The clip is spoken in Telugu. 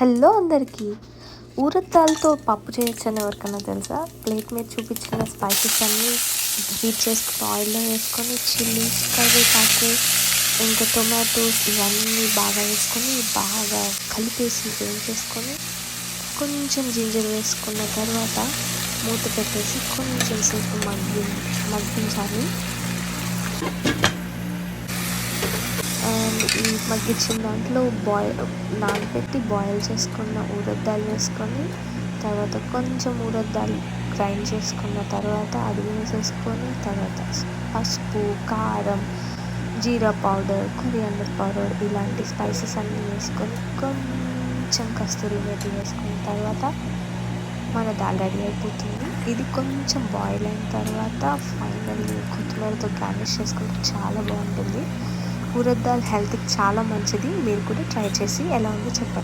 హలో అందరికీ. ఊరద్ దాల్తో పప్పు చేయొచ్చని ఎవరికైనా తెలుసా? ప్లేట్ మీద చూపించిన స్పైసెస్ అన్నీ హీట్ చేసుకుని ఆయిల్లో వేసుకొని చిల్లీస్, కరివేపాకు, ఇంకా టొమాటోస్ ఇవన్నీ బాగా వేసుకొని బాగా కలిపేసి వేయించేసుకొని కొంచెం జింజర్ వేసుకున్న తర్వాత మూత పెట్టేసి కొంచెం సేపు మగ్గించాలి. అండ్ ఈ మగ్గించిన దాంట్లో నానబెట్టి బాయిల్ చేసుకున్న ఊరద్ దాల్ వేసుకొని తర్వాత కొంచెం ఊరద్ దాల్ గ్రైండ్ చేసుకున్న తర్వాత అది వేసేసుకొని తర్వాత పసుపు, కారం, జీరా పౌడర్, కొరియాండర్ పౌడర్ ఇలాంటి స్పైసెస్ అన్నీ వేసుకొని కొంచెం కస్తూరి మేతి వేసుకున్న తర్వాత మన దాల్ రెడీ అయిపోతుంది. ఇది కొంచెం బాయిల్ అయిన తర్వాత ఫైనల్లీ కొత్తిమీరతో గార్నిష్ చేసుకుంటే చాలా బాగుంటుంది. ఊరద్ దాల్ హెల్త్కి చాలా మంచిది. మీరు కూడా ట్రై చేసి ఎలా ఉందో చెప్పండి.